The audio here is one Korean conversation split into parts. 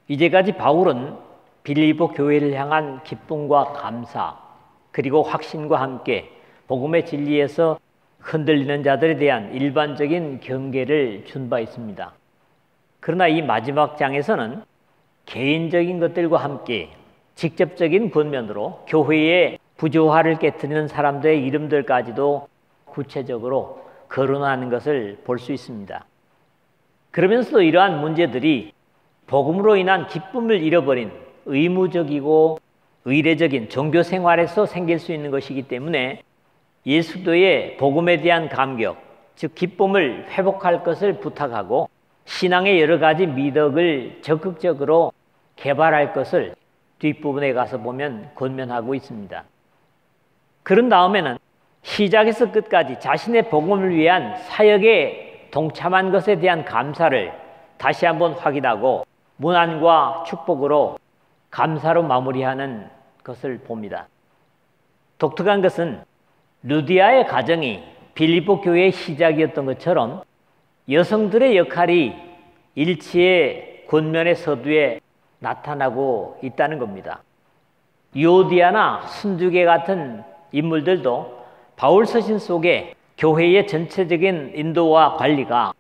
이제까지 바울은 빌립보 교회를 향한 기쁨과 감사 그리고 확신과 함께 복음의 진리에서 흔들리는 자들에 대한 일반적인 경계를 준 바 있습니다. 그러나 이 마지막 장에서는 개인적인 것들과 함께 직접적인 권면으로 교회의 부조화를 깨뜨리는 사람들의 이름들까지도 구체적으로 거론하는 것을 볼 수 있습니다. 그러면서도 이러한 문제들이 복음으로 인한 기쁨을 잃어버린 의무적이고 의례적인 종교 생활에서 생길 수 있는 것이기 때문에 예수도의 복음에 대한 감격, 즉 기쁨을 회복할 것을 부탁하고 신앙의 여러 가지 미덕을 적극적으로 개발할 것을 뒷부분에 가서 보면 권면하고 있습니다. 그런 다음에는 시작에서 끝까지 자신의 복음을 위한 사역에 동참한 것에 대한 감사를 다시 한번 확인하고 문안과 축복으로 감사로 마무리하는 것을 봅니다. 독특한 것은 루디아의 가정이 빌립보 교회의 시작이었던 것처럼 여성들의 역할이 일치의 권면의 서두에 나타나고 있다는 겁니다. 유오디아나 순두계 같은 인물들도 바울 서신 속에 교회의 전체적인 인도와 관리가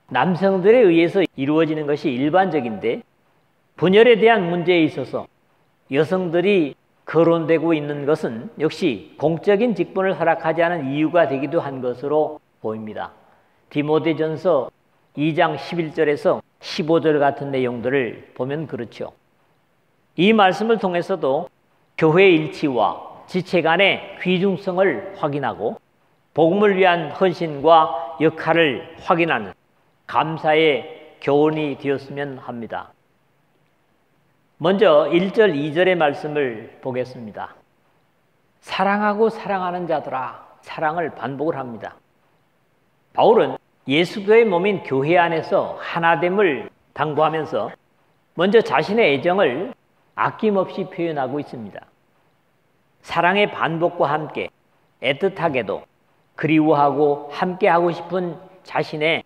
남성들에 의해서 이루어지는 것이 일반적인데 분열에 대한 문제에 있어서 여성들이 거론되고 있는 것은 역시 공적인 직분을 허락하지 않은 이유가 되기도 한 것으로 보입니다. 디모데전서 2장 11절에서 15절 같은 내용들을 보면 그렇죠. 이 말씀을 통해서도 교회의 일치와 지체 간의 귀중성을 확인하고 복음을 위한 헌신과 역할을 확인하는 감사의 교훈이 되었으면 합니다. 먼저 1절, 2절의 말씀을 보겠습니다. 사랑하고 사랑하는 자들아, 사랑을 반복을 합니다. 바울은 예수도의 몸인 교회 안에서 하나됨을 당부하면서 먼저 자신의 애정을 아낌없이 표현하고 있습니다. 사랑의 반복과 함께 애틋하게도 그리워하고 함께하고 싶은 자신의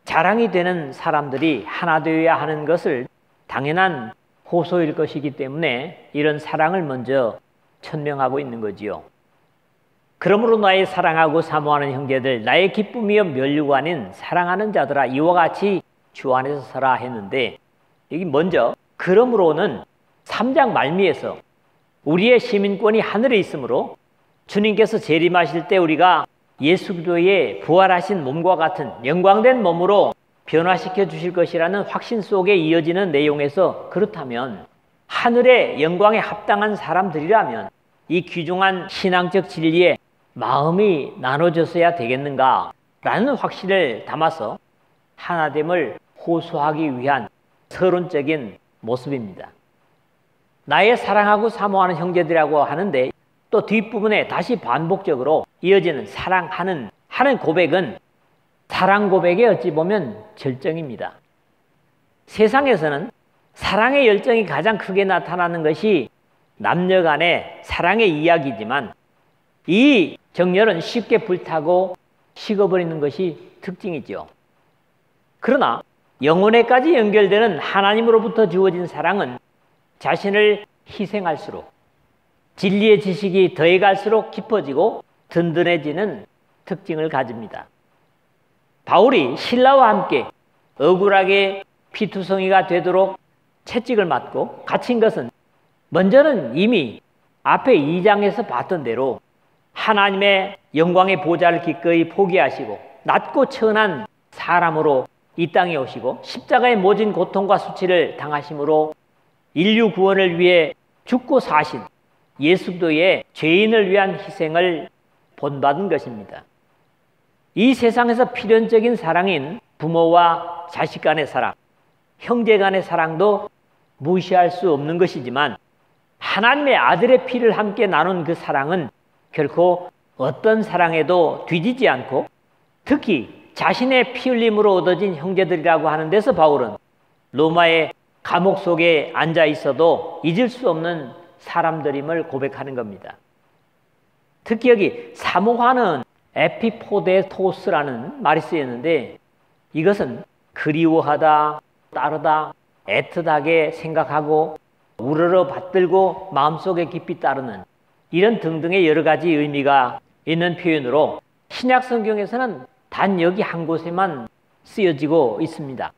자랑이 되는 사람들이 하나 되어야 하는 것을 당연한 호소일 것이기 때문에 이런 사랑을 먼저 천명하고 있는 거지요. 그러므로 나의 사랑하고 사모하는 형제들, 나의 기쁨이여 멸류가 아닌 사랑하는 자들아, 이와 같이 주 안에서 살아 했는데, 여기 먼저 그러므로는 3장 말미에서 우리의 시민권이 하늘에 있으므로 주님께서 재림하실 때 우리가 예수 그리스도의 부활하신 몸과 같은 영광된 몸으로 변화시켜 주실 것이라는 확신 속에 이어지는 내용에서, 그렇다면 하늘의 영광에 합당한 사람들이라면 이 귀중한 신앙적 진리에 마음이 나눠졌어야 되겠는가 라는 확신을 담아서 하나됨을 호소하기 위한 서론적인 모습입니다. 나의 사랑하고 사모하는 형제들이라고 하는데 또 뒷부분에 다시 반복적으로 이어지는 사랑하는 고백은 사랑 고백의 어찌 보면 절정입니다. 세상에서는 사랑의 열정이 가장 크게 나타나는 것이 남녀 간의 사랑의 이야기지만 이 정열은 쉽게 불타고 식어버리는 것이 특징이죠. 그러나 영혼에까지 연결되는 하나님으로부터 주어진 사랑은 자신을 희생할수록 진리의 지식이 더해갈수록 깊어지고 든든해지는 특징을 가집니다. 바울이 신라와 함께 억울하게 피투성이가 되도록 채찍을 맞고 갇힌 것은 먼저는 이미 앞에 2장에서 봤던 대로 하나님의 영광의 보좌를 기꺼이 포기하시고 낮고 천한 사람으로 이 땅에 오시고 십자가의 모진 고통과 수치를 당하심으로 인류 구원을 위해 죽고 사신 예수 그리스도의 죄인을 위한 희생을 본받은 것입니다. 이 세상에서 필연적인 사랑인 부모와 자식 간의 사랑, 형제 간의 사랑도 무시할 수 없는 것이지만 하나님의 아들의 피를 함께 나눈 그 사랑은 결코 어떤 사랑에도 뒤지지 않고 특히 자신의 피 흘림으로 얻어진 형제들이라고 하는 데서 바울은 로마의 감옥 속에 앉아 있어도 잊을 수 없는 사람들임을 고백하는 겁니다. 특히 여기 사모하는 에피포데토스라는 말이 쓰였는데 이것은 그리워하다, 따르다, 애틋하게 생각하고 우러러 받들고 마음속에 깊이 따르는 이런 등등의 여러 가지 의미가 있는 표현으로 신약 성경에서는 단 여기 한 곳에만 쓰여지고 있습니다.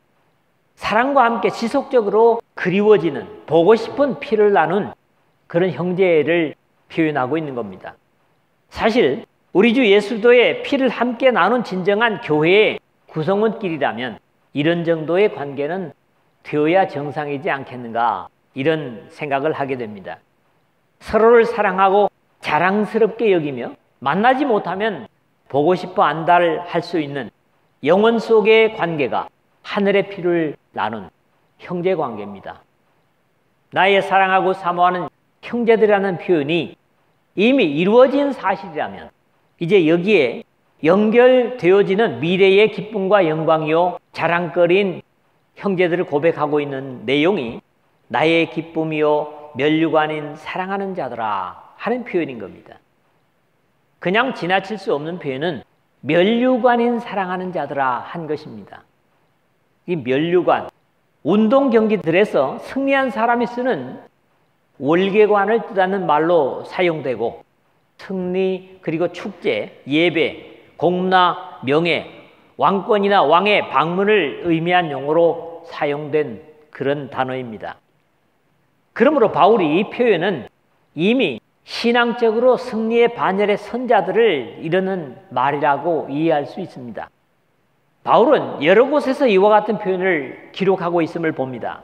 사랑과 함께 지속적으로 그리워지는, 보고 싶은 피를 나눈 그런 형제를 표현하고 있는 겁니다. 사실 우리 주 예수도의 피를 함께 나눈 진정한 교회의 구성원끼리라면 이런 정도의 관계는 되어야 정상이지 않겠는가, 이런 생각을 하게 됩니다. 서로를 사랑하고 자랑스럽게 여기며 만나지 못하면 보고 싶어 안달할 수 있는 영혼 속의 관계가 하늘의 피를 나눈 형제 관계입니다. 나의 사랑하고 사모하는 형제들이라는 표현이 이미 이루어진 사실이라면 이제 여기에 연결되어지는 미래의 기쁨과 영광이요 자랑거리인 형제들을 고백하고 있는 내용이 나의 기쁨이요 면류관인 사랑하는 자들아 하는 표현인 겁니다. 그냥 지나칠 수 없는 표현은 면류관인 사랑하는 자들아 한 것입니다. 이 면류관, 운동 경기들에서 승리한 사람이 쓰는 월계관을 뜻하는 말로 사용되고 승리 그리고 축제, 예배, 공나 명예, 왕권이나 왕의 방문을 의미한 용어로 사용된 그런 단어입니다. 그러므로 바울이 이 표현은 이미 신앙적으로 승리의 반열에 선 자들을 이르는 말이라고 이해할 수 있습니다. 바울은 여러 곳에서 이와 같은 표현을 기록하고 있음을 봅니다.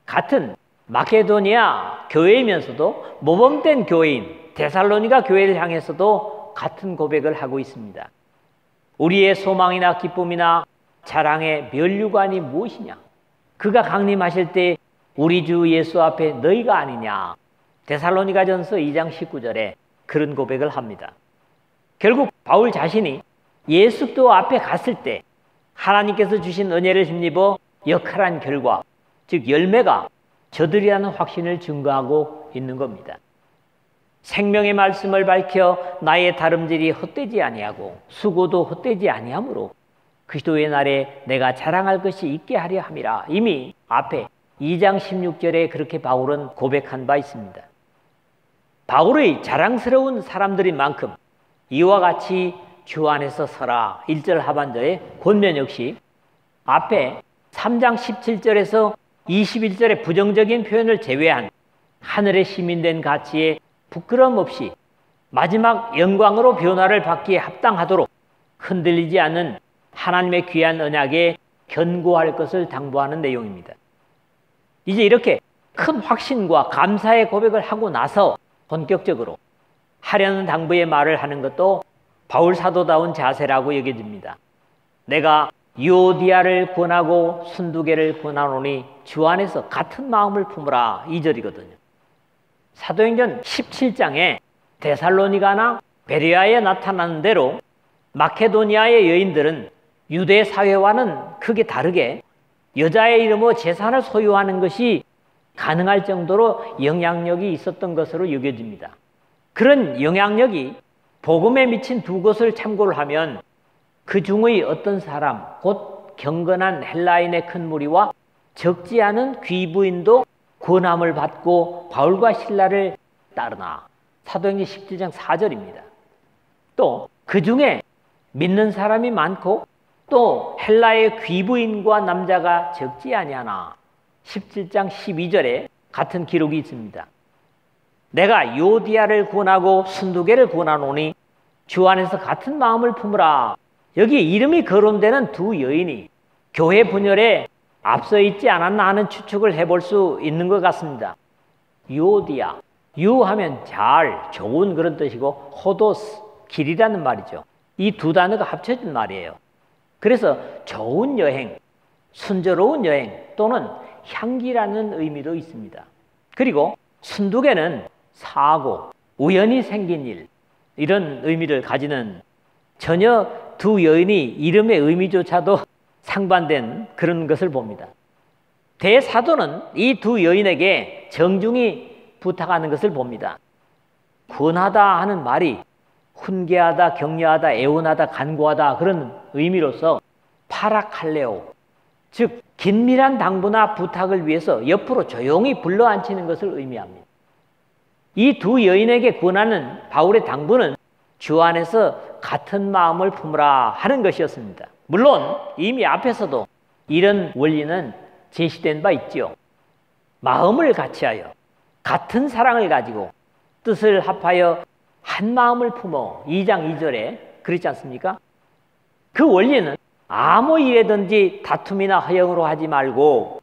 같은 마케도니아 교회이면서도 모범된 교회인 데살로니가 교회를 향해서도 같은 고백을 하고 있습니다. 우리의 소망이나 기쁨이나 자랑의 면류관이 무엇이냐? 그가 강림하실 때 우리 주 예수 앞에 너희가 아니냐? 데살로니가전서 2장 19절에 그런 고백을 합니다. 결국 바울 자신이 예수 그리스도 앞에 갔을 때 하나님께서 주신 은혜를 힘입어 역할한 결과, 즉 열매가 저들이라는 확신을 증거하고 있는 겁니다. 생명의 말씀을 밝혀 나의 다름질이 헛되지 아니하고 수고도 헛되지 아니하므로 그리스도의 날에 내가 자랑할 것이 있게 하려 함이라. 이미 앞에 2장 16절에 그렇게 바울은 고백한 바 있습니다. 바울의 자랑스러운 사람들인 만큼 이와 같이 주 안에서 서라 1절 하반절의 권면 역시 앞에 3장 17절에서 21절의 부정적인 표현을 제외한 하늘의 시민된 가치에 부끄럼 없이 마지막 영광으로 변화를 받기에 합당하도록 흔들리지 않는 하나님의 귀한 언약에 견고할 것을 당부하는 내용입니다. 이제 이렇게 큰 확신과 감사의 고백을 하고 나서 본격적으로 하려는 당부의 말을 하는 것도 바울 사도다운 자세라고 여겨집니다. 내가 유오디아를 권하고 순두개를 권하노니 주 안에서 같은 마음을 품으라 2절이거든요. 사도행전 17장에 데살로니가나 베레아에 나타나는 대로 마케도니아의 여인들은 유대 사회와는 크게 다르게 여자의 이름으로 재산을 소유하는 것이 가능할 정도로 영향력이 있었던 것으로 여겨집니다. 그런 영향력이 복음에 미친 두 것을 참고를 하면 그 중의 어떤 사람, 곧 경건한 헬라인의 큰 무리와 적지 않은 귀부인도 권함을 받고 바울과 실라를 따르나 사도행전 17장 4절입니다. 또 그 중에 믿는 사람이 많고 또 헬라의 귀부인과 남자가 적지 아니하나 17장 12절에 같은 기록이 있습니다. 내가 요디아를 권하고 순두개를 권하노니 주 안에서 같은 마음을 품으라. 여기 이름이 거론되는 두 여인이 교회 분열에 앞서 있지 않았나 하는 추측을 해볼 수 있는 것 같습니다. 요디아, 유하면 잘, 좋은 그런 뜻이고 호도스, 길이라는 말이죠. 이 두 단어가 합쳐진 말이에요. 그래서 좋은 여행, 순조로운 여행 또는 향기라는 의미도 있습니다. 그리고 순두개는 사고, 우연히 생긴 일, 이런 의미를 가지는 전혀 두 여인이 이름의 의미조차도 상반된 그런 것을 봅니다. 대사도는 이 두 여인에게 정중히 부탁하는 것을 봅니다. 권하다 하는 말이 훈계하다, 격려하다, 애원하다, 간구하다 그런 의미로서 파라칼레오, 즉 긴밀한 당부나 부탁을 위해서 옆으로 조용히 불러앉히는 것을 의미합니다. 이 두 여인에게 권하는 바울의 당부는 주 안에서 같은 마음을 품으라 하는 것이었습니다. 물론 이미 앞에서도 이런 원리는 제시된 바 있지요. 마음을 같이하여 같은 사랑을 가지고 뜻을 합하여 한 마음을 품어 2장 2절에 그렇지 않습니까? 그 원리는 아무 일에든지 다툼이나 허영으로 하지 말고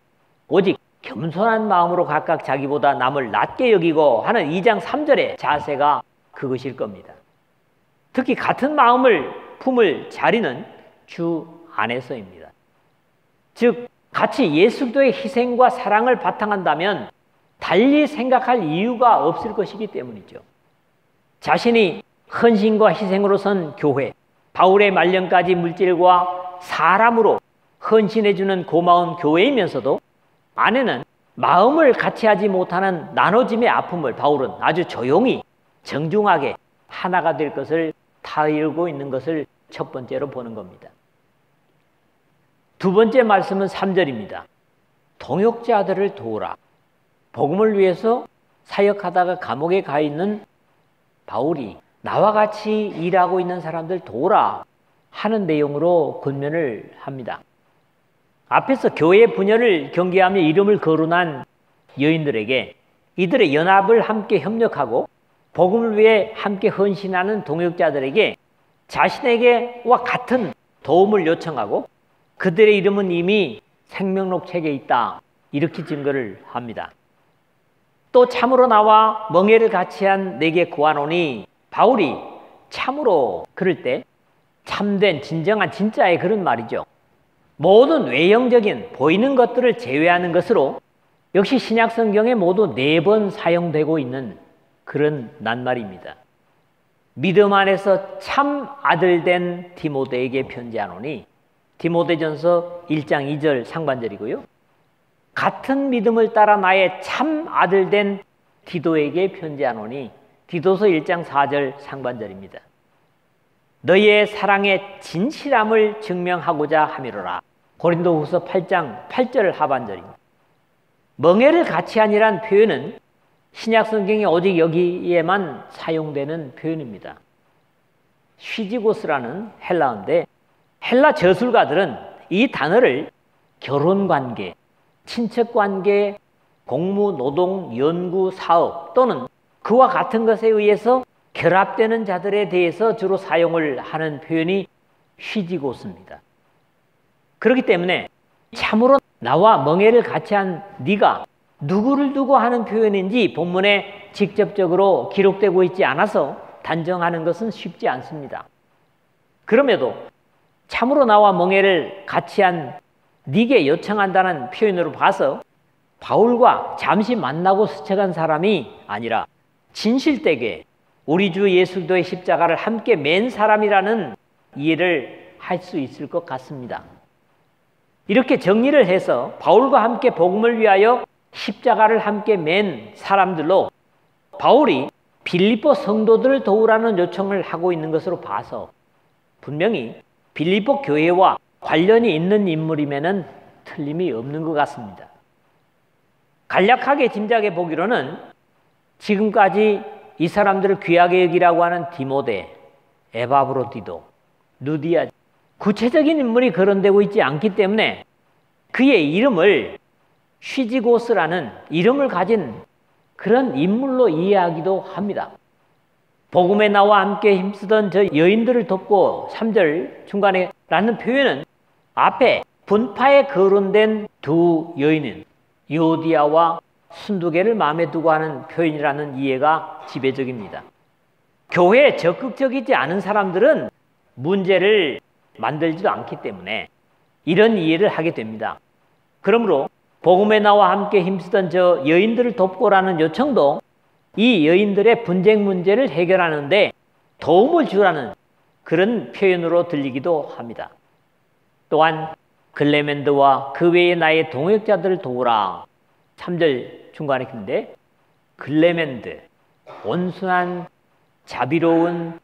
오직 겸손한 마음으로 각각 자기보다 남을 낮게 여기고 하는 2장 3절의 자세가 그것일 겁니다. 특히 같은 마음을 품을 자리는 주 안에서입니다. 즉 같이 예수 그리스도의 희생과 사랑을 바탕한다면 달리 생각할 이유가 없을 것이기 때문이죠. 자신이 헌신과 희생으로 선 교회, 바울의 말년까지 물질과 사람으로 헌신해주는 고마운 교회이면서도 안에는 마음을 같이 하지 못하는 나눠짐의 아픔을 바울은 아주 조용히 정중하게 하나가 될 것을 타일고 있는 것을 첫 번째로 보는 겁니다. 두 번째 말씀은 3절입니다. 동역자들을 도우라. 복음을 위해서 사역하다가 감옥에 가 있는 바울이 나와 같이 일하고 있는 사람들 도우라 하는 내용으로 권면을 합니다. 앞에서 교회 분열을 경계하며 이름을 거론한 여인들에게 이들의 연합을 함께 협력하고 복음을 위해 함께 헌신하는 동역자들에게 자신에게와 같은 도움을 요청하고 그들의 이름은 이미 생명록 책에 있다 이렇게 증거를 합니다. 또 참으로 나와 멍에를 같이 한 내게 구하노니 바울이 참으로 그럴 때 참된 진정한 진짜의 그런 말이죠. 모든 외형적인 보이는 것들을 제외하는 것으로 역시 신약 성경에 모두 4번 사용되고 있는 그런 낱말입니다. 믿음 안에서 참 아들 된 디모데에게 편지하노니 디모데전서 1장 2절 상반절이고요. 같은 믿음을 따라 나의 참 아들 된 디도에게 편지하노니 디도서 1장 4절 상반절입니다. 너희의 사랑의 진실함을 증명하고자 함이로라. 고린도후서 8장 8절 하반절입니다. 멍에를 같이 하니란 표현은 신약 성경에 오직 여기에만 사용되는 표현입니다. 쉬지고스라는 헬라어인데 헬라 저술가들은 이 단어를 결혼관계, 친척관계, 공무, 노동, 연구, 사업 또는 그와 같은 것에 의해서 결합되는 자들에 대해서 주로 사용을 하는 표현이 쉬지고스입니다. 그렇기 때문에 참으로 나와 멍에를 같이 한 네가 누구를 두고 하는 표현인지 본문에 직접적으로 기록되고 있지 않아서 단정하는 것은 쉽지 않습니다. 그럼에도 참으로 나와 멍에를 같이 한 네게 요청한다는 표현으로 봐서 바울과 잠시 만나고 스쳐간 사람이 아니라 진실되게 우리 주 예수 그리스도의 십자가를 함께 맨 사람이라는 이해를 할 수 있을 것 같습니다. 이렇게 정리를 해서 바울과 함께 복음을 위하여 십자가를 함께 맨 사람들로 바울이 빌립보 성도들을 도우라는 요청을 하고 있는 것으로 봐서 분명히 빌립보 교회와 관련이 있는 인물임에는 틀림이 없는 것 같습니다. 간략하게 짐작해 보기로는 지금까지 이 사람들을 귀하게 여기라고 하는 디모데, 에바브로디도, 누디아 구체적인 인물이 거론되고 있지 않기 때문에 그의 이름을 쉬지고스라는 이름을 가진 그런 인물로 이해하기도 합니다. 복음에 나와 함께 힘쓰던 저 여인들을 돕고 3절 중간에 라는 표현은 앞에 분파에 거론된 두 여인은 요디아와 순두개를 마음에 두고 하는 표현이라는 이해가 지배적입니다. 교회에 적극적이지 않은 사람들은 문제를 만들지도 않기 때문에 이런 이해를 하게 됩니다. 그러므로 복음에 나와 함께 힘쓰던 저 여인들을 돕고라는 요청도 이 여인들의 분쟁 문제를 해결하는데 도움을 주라는 그런 표현으로 들리기도 합니다. 또한 글레멘드와 그 외의 나의 동역자들을 도우라. 3절 중간에 있는데 글레멘드, 온순한, 자비로운,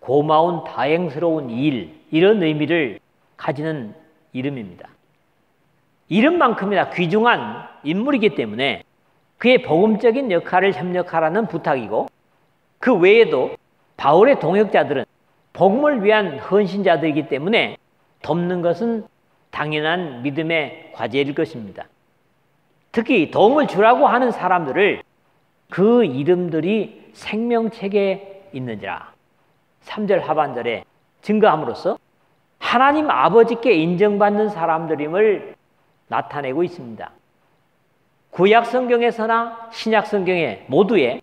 고마운, 다행스러운 일 이런 의미를 가지는 이름입니다. 이름만큼이나 귀중한 인물이기 때문에 그의 복음적인 역할을 협력하라는 부탁이고, 그 외에도 바울의 동역자들은 복음을 위한 헌신자들이기 때문에 돕는 것은 당연한 믿음의 과제일 것입니다. 특히 도움을 주라고 하는 사람들을 그 이름들이 생명책에 있는지라 3절 하반절에 증거함으로써 하나님 아버지께 인정받는 사람들임을 나타내고 있습니다. 구약 성경에서나 신약 성경에 모두에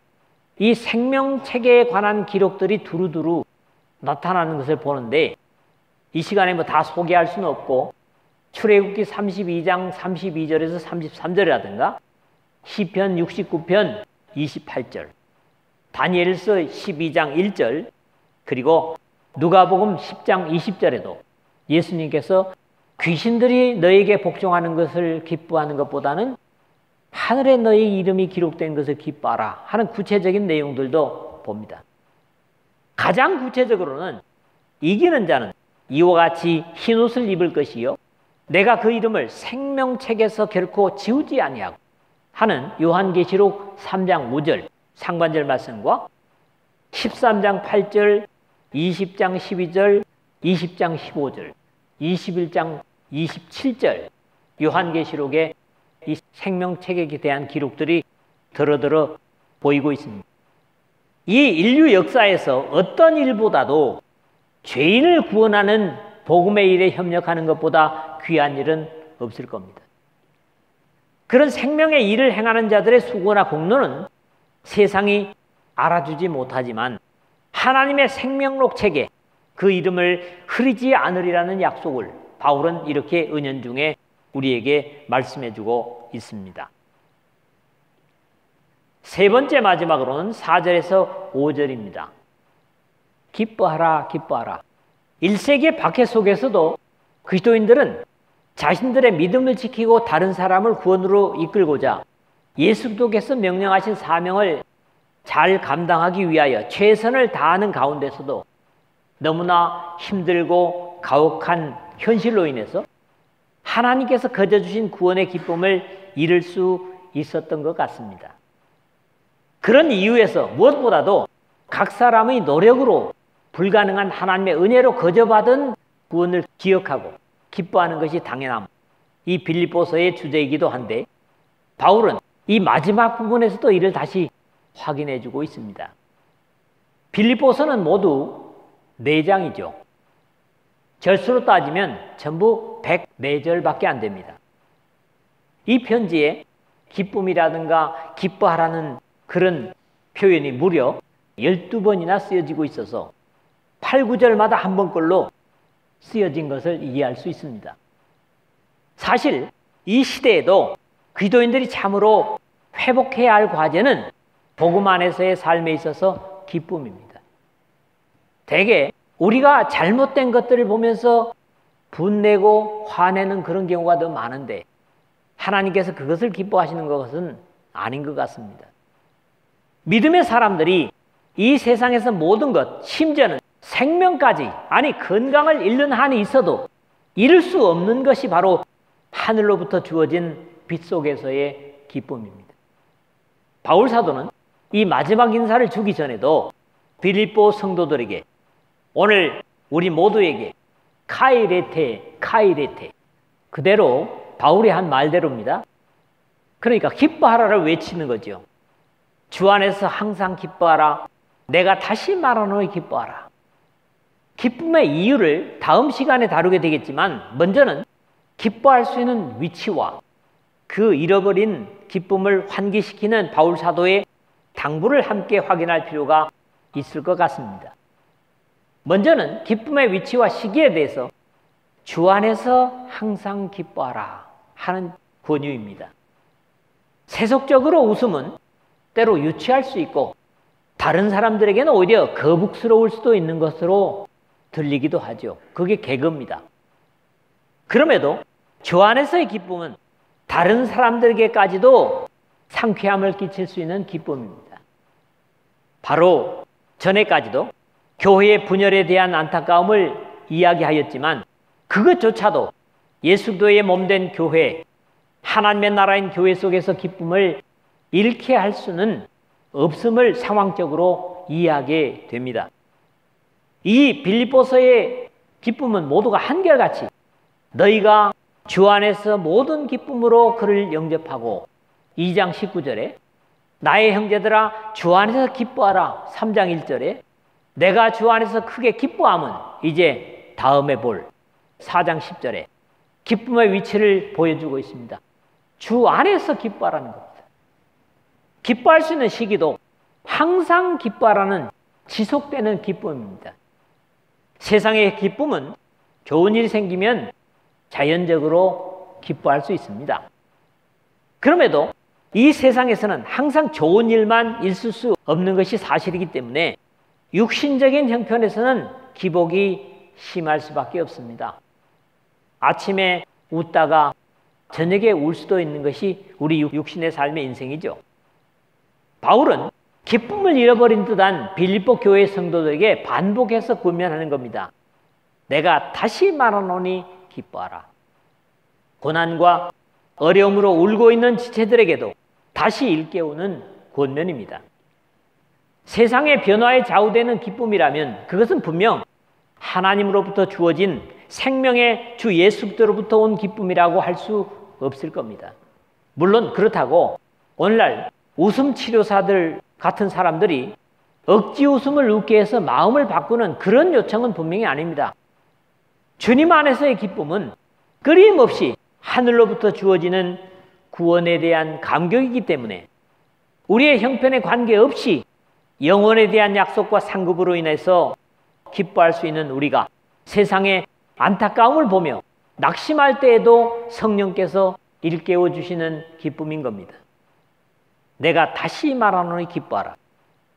이 생명체계에 관한 기록들이 두루두루 나타나는 것을 보는데, 이 시간에 뭐 다 소개할 수는 없고 출애굽기 32장 32절에서 33절이라든가 시편 69편 28절, 다니엘서 12장 1절, 그리고 누가복음 10장 20절에도 예수님께서 귀신들이 너에게 복종하는 것을 기뻐하는 것보다는 하늘에 너의 이름이 기록된 것을 기뻐하라 하는 구체적인 내용들도 봅니다. 가장 구체적으로는 이기는 자는 이와 같이 흰옷을 입을 것이요 내가 그 이름을 생명책에서 결코 지우지 아니하고 하는 요한계시록 3장 5절 상반절 말씀과 13장 8절, 20장 12절, 20장 15절, 21장 27절 요한계시록의 이 생명책에 대한 기록들이 더러더러 보이고 있습니다. 이 인류 역사에서 어떤 일보다도 죄인을 구원하는 복음의 일에 협력하는 것보다 귀한 일은 없을 겁니다. 그런 생명의 일을 행하는 자들의 수고나 공로는 세상이 알아주지 못하지만 하나님의 생명록 책에 그 이름을 흐리지 않으리라는 약속을 바울은 이렇게 은연중에 우리에게 말씀해주고 있습니다. 세 번째 마지막으로는 4절에서 5절입니다. 기뻐하라, 기뻐하라. 1세기의 박해 속에서도 그리스도인들은 자신들의 믿음을 지키고 다른 사람을 구원으로 이끌고자 예수께서 명령하신 사명을 잘 감당하기 위하여 최선을 다하는 가운데서도 너무나 힘들고 가혹한 현실로 인해서 하나님께서 거저주신 구원의 기쁨을 잃을 수 있었던 것 같습니다. 그런 이유에서 무엇보다도 각 사람의 노력으로 불가능한 하나님의 은혜로 거저받은 구원을 기억하고 기뻐하는 것이 당연함, 이 빌립보서의 주제이기도 한데 바울은 이 마지막 부분에서도 이를 다시 확인해 주고 있습니다. 빌립보서는 모두 4장이죠. 절수로 따지면 전부 104절밖에 안 됩니다. 이 편지에 기쁨이라든가 기뻐하라는 그런 표현이 무려 12번이나 쓰여지고 있어서 8, 9절마다 한 번꼴로 쓰여진 것을 이해할 수 있습니다. 사실 이 시대에도 기도인들이 참으로 회복해야 할 과제는 복음 안에서의 삶에 있어서 기쁨입니다. 대개 우리가 잘못된 것들을 보면서 분내고 화내는 그런 경우가 더 많은데 하나님께서 그것을 기뻐하시는 것은 아닌 것 같습니다. 믿음의 사람들이 이 세상에서 모든 것, 심지어는 생명까지, 아니 건강을 잃는 한이 있어도 잃을 수 없는 것이 바로 하늘로부터 주어진 빛 속에서의 기쁨입니다. 바울 사도는 이 마지막 인사를 주기 전에도 빌립보 성도들에게 오늘 우리 모두에게 카이레테, 카이레테, 그대로 바울이 한 말대로입니다. 그러니까 기뻐하라를 외치는 거죠. 주 안에서 항상 기뻐하라. 내가 다시 말하노니 기뻐하라. 기쁨의 이유를 다음 시간에 다루게 되겠지만 먼저는 기뻐할 수 있는 위치와 그 잃어버린 기쁨을 환기시키는 바울 사도의 당부를 함께 확인할 필요가 있을 것 같습니다. 먼저는 기쁨의 위치와 시기에 대해서 주 안에서 항상 기뻐하라 하는 권유입니다. 세속적으로 웃음은 때로 유치할 수 있고 다른 사람들에게는 오히려 거북스러울 수도 있는 것으로 들리기도 하죠. 그게 개그입니다. 그럼에도 주 안에서의 기쁨은 다른 사람들에게까지도 상쾌함을 끼칠 수 있는 기쁨입니다. 바로 전에까지도 교회의 분열에 대한 안타까움을 이야기하였지만 그것조차도 예수 그리스도의 몸된 교회, 하나님의 나라인 교회 속에서 기쁨을 잃게 할 수는 없음을 상황적으로 이해하게 됩니다. 이 빌립보서의 기쁨은 모두가 한결같이 너희가 주 안에서 모든 기쁨으로 그를 영접하고 2장 19절에 나의 형제들아 주 안에서 기뻐하라 3장 1절에 내가 주 안에서 크게 기뻐함은 이제 다음에 볼 4장 10절에 기쁨의 위치를 보여주고 있습니다. 주 안에서 기뻐하라는 겁니다. 기뻐할 수 있는 시기도 항상 기뻐하라는 지속되는 기쁨입니다. 세상의 기쁨은 좋은 일이 생기면 자연적으로 기뻐할 수 있습니다. 그럼에도 이 세상에서는 항상 좋은 일만 있을 수 없는 것이 사실이기 때문에 육신적인 형편에서는 기복이 심할 수밖에 없습니다. 아침에 웃다가 저녁에 울 수도 있는 것이 우리 육신의 삶의 인생이죠. 바울은 기쁨을 잃어버린 듯한 빌립보 교회 성도들에게 반복해서 권면하는 겁니다. 내가 다시 말하노니 기뻐하라. 고난과 어려움으로 울고 있는 지체들에게도 다시 일깨우는 권면입니다. 세상의 변화에 좌우되는 기쁨이라면 그것은 분명 하나님으로부터 주어진 생명의 주 예수 그리스도로부터 온 기쁨이라고 할 수 없을 겁니다. 물론 그렇다고 오늘날 웃음 치료사들 같은 사람들이 억지 웃음을 웃게 해서 마음을 바꾸는 그런 요청은 분명히 아닙니다. 주님 안에서의 기쁨은 끊임없이 하늘로부터 주어지는 구원에 대한 감격이기 때문에 우리의 형편에 관계없이 영원에 대한 약속과 상급으로 인해서 기뻐할 수 있는 우리가 세상의 안타까움을 보며 낙심할 때에도 성령께서 일깨워 주시는 기쁨인 겁니다. 내가 다시 말하노니 기뻐하라.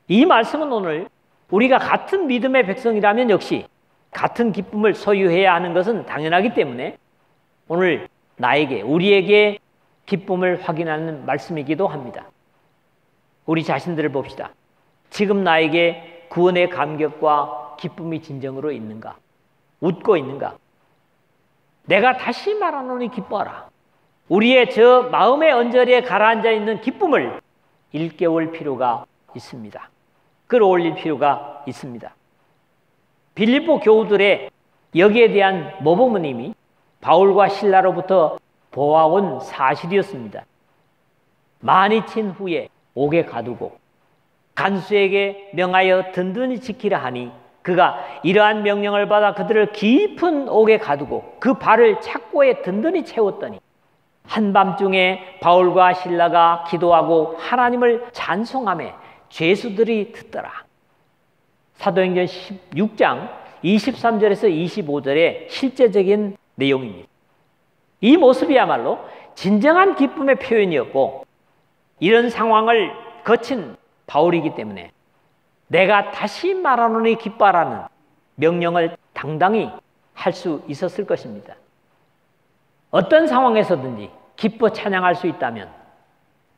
이 말씀은 오늘 우리가 같은 믿음의 백성이라면 역시 같은 기쁨을 소유해야 하는 것은 당연하기 때문에 오늘 나에게, 우리에게 기쁨을 확인하는 말씀이기도 합니다. 우리 자신들을 봅시다. 지금 나에게 구원의 감격과 기쁨이 진정으로 있는가? 웃고 있는가? 내가 다시 말하노니 기뻐하라. 우리의 저 마음의 언저리에 가라앉아 있는 기쁨을 일깨울 필요가 있습니다. 끌어올릴 필요가 있습니다. 빌립보 교우들의 여기에 대한 모범님이 바울과 실라로부터 보아온 사실이었습니다. 많이 친 후에 옥에 가두고 간수에게 명하여 든든히 지키라 하니 그가 이러한 명령을 받아 그들을 깊은 옥에 가두고 그 발을 착고에 든든히 채웠더니 한밤중에 바울과 실라가 기도하고 하나님을 찬송하며 죄수들이 듣더라. 사도행전 16장 23절에서 25절의 실제적인 내용입니다. 이 모습이야말로 진정한 기쁨의 표현이었고 이런 상황을 거친 바울이기 때문에 내가 다시 말하노니 기뻐하라는 명령을 당당히 할 수 있었을 것입니다. 어떤 상황에서든지 기뻐 찬양할 수 있다면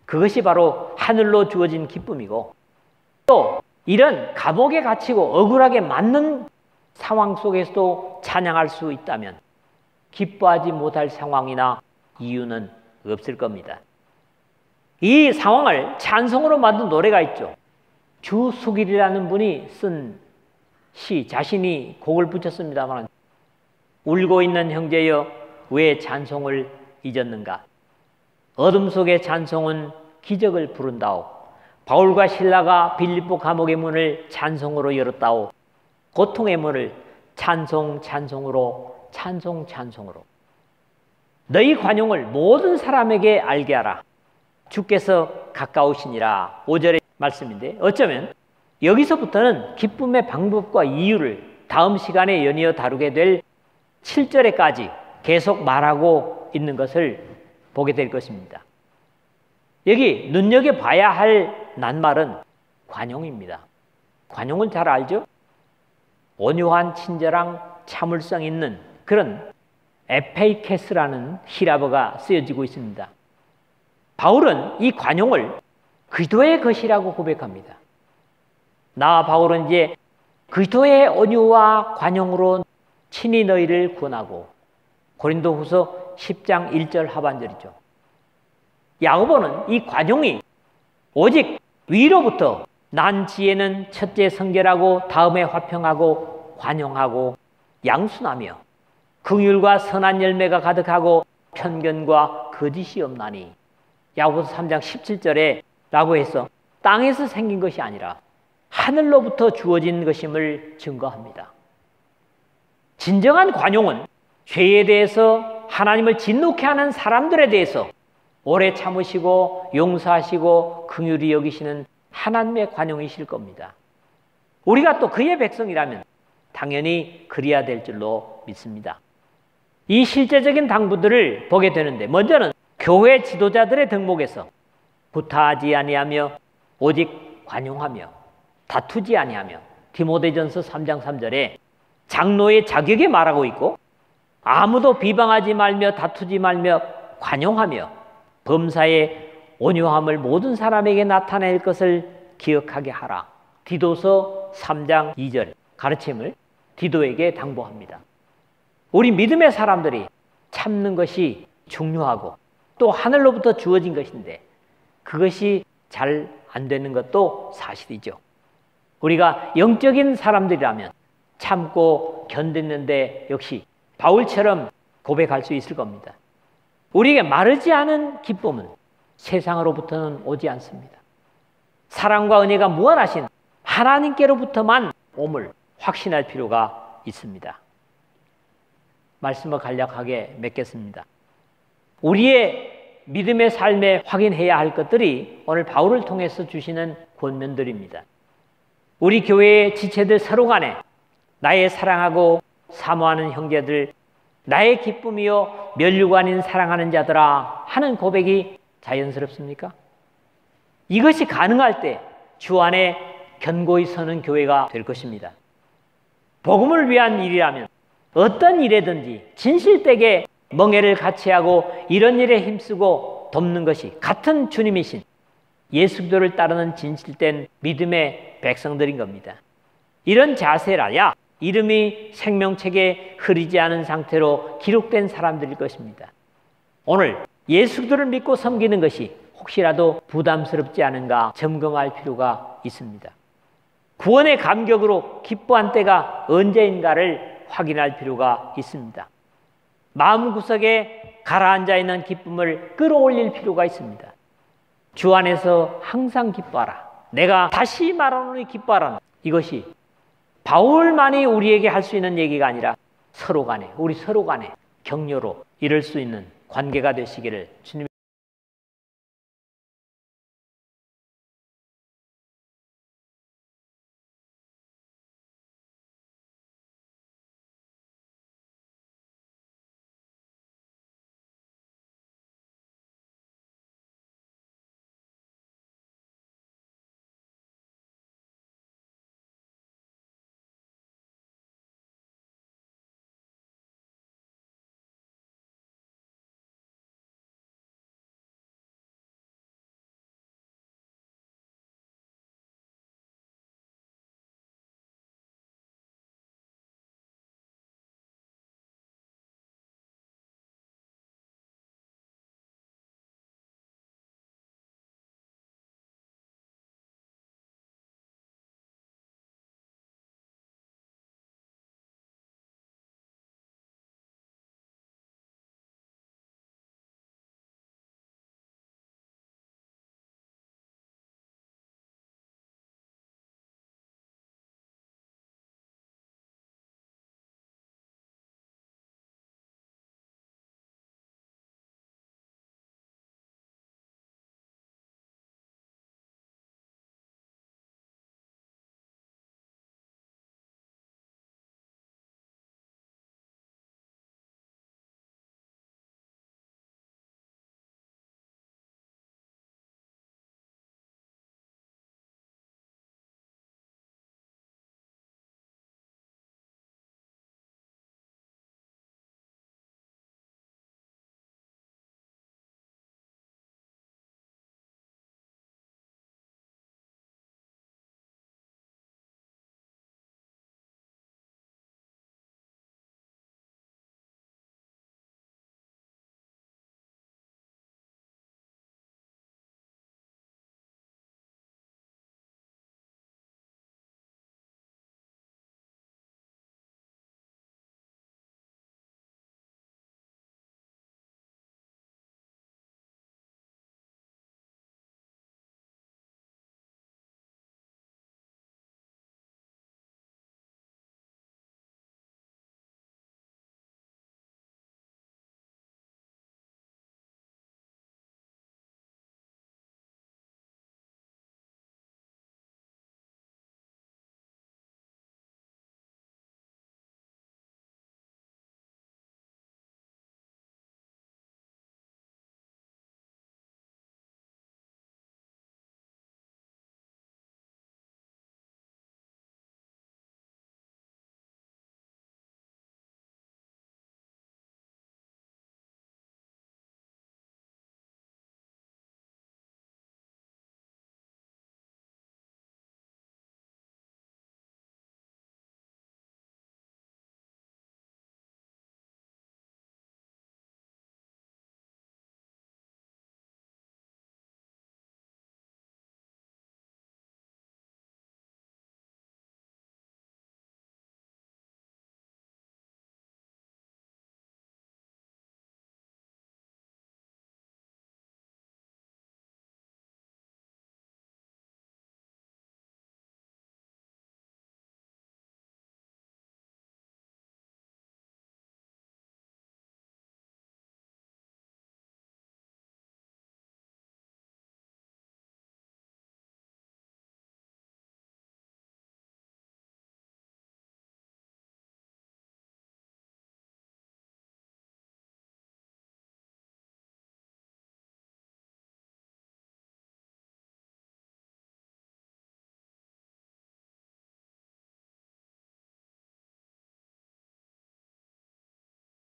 그것이 바로 하늘로 주어진 기쁨이고 또 이런 감옥에 갇히고 억울하게 맞는 상황 속에서도 찬양할 수 있다면 기뻐하지 못할 상황이나 이유는 없을 겁니다. 이 상황을 찬송으로 만든 노래가 있죠. 주수길이라는 분이 쓴 시, 자신이 곡을 붙였습니다만 울고 있는 형제여 왜 찬송을 잊었는가? 어둠 속의 찬송은 기적을 부른다오. 바울과 실라가 빌립보 감옥의 문을 찬송으로 열었다오. 고통의 문을 찬송으로 너희 관용을 모든 사람에게 알게 하라. 주께서 가까우시니라. 5절의 말씀인데 어쩌면 여기서부터는 기쁨의 방법과 이유를 다음 시간에 연이어 다루게 될 7절에까지 계속 말하고 있는 것을 보게 될 것입니다. 여기 눈여겨봐야 할 낱말은 관용입니다. 관용은 잘 알죠? 온유한 친절한 참을성 있는 그런 에페이케스라는 히라버가 쓰여지고 있습니다. 바울은 이 관용을 그리스도의 것이라고 고백합니다. 나 바울은 이제 그리스도의 온유와 관용으로 친히 너희를 구원하고 고린도후서 10장 1절 하반절이죠. 야고보는 이 관용이 오직 위로부터 난 지혜는 첫째 성결하고 다음에 화평하고 관용하고 양순하며 긍휼과 선한 열매가 가득하고 편견과 거짓이 없나니 야고보서 3장 17절에 라고 해서 땅에서 생긴 것이 아니라 하늘로부터 주어진 것임을 증거합니다. 진정한 관용은 죄에 대해서 하나님을 진노케 하는 사람들에 대해서 오래 참으시고 용서하시고 긍휼히 여기시는 하나님의 관용이실 겁니다. 우리가 또 그의 백성이라면 당연히 그리야 될 줄로 믿습니다. 이 실제적인 당부들을 보게 되는데, 먼저는 교회 지도자들의 덕목에서 구타하지 아니하며 오직 관용하며 다투지 아니하며, 디모데전서 3장 3절에 장로의 자격에 말하고 있고, 아무도 비방하지 말며 다투지 말며 관용하며 범사의 온유함을 모든 사람에게 나타낼 것을 기억하게 하라. 디도서 3장 2절 가르침을 디도에게 당부합니다. 우리 믿음의 사람들이 참는 것이 중요하고 또 하늘로부터 주어진 것인데 그것이 잘 안 되는 것도 사실이죠. 우리가 영적인 사람들이라면 참고 견디는데 역시 바울처럼 고백할 수 있을 겁니다. 우리에게 마르지 않은 기쁨은 세상으로부터는 오지 않습니다. 사랑과 은혜가 무한하신 하나님께로부터만 옴을 확신할 필요가 있습니다. 말씀을 간략하게 맺겠습니다. 우리의 믿음의 삶에 확인해야 할 것들이 오늘 바울을 통해서 주시는 권면들입니다. 우리 교회의 지체들 서로 간에 나의 사랑하고 사모하는 형제들, 나의 기쁨이요 면류관인 사랑하는 자들아 하는 고백이 자연스럽습니까? 이것이 가능할 때 주 안에 견고히 서는 교회가 될 것입니다. 복음을 위한 일이라면 어떤 일에든지 진실되게 멍에를 같이 하고 이런 일에 힘쓰고 돕는 것이 같은 주님이신 예수 그리스도를 따르는 진실된 믿음의 백성들인 겁니다. 이런 자세라야 이름이 생명책에 흐리지 않은 상태로 기록된 사람들일 것입니다. 오늘 예수 그리스도를 믿고 섬기는 것이 혹시라도 부담스럽지 않은가 점검할 필요가 있습니다. 구원의 감격으로 기뻐한 때가 언제인가를 확인할 필요가 있습니다. 마음구석에 가라앉아 있는 기쁨을 끌어올릴 필요가 있습니다. 주 안에서 항상 기뻐하라. 내가 다시 말하노니 기뻐하라. 이것이 바울만이 우리에게 할 수 있는 얘기가 아니라 서로 간에, 우리 서로 간에 격려로 이룰 수 있는 관계가 되시기를 주님의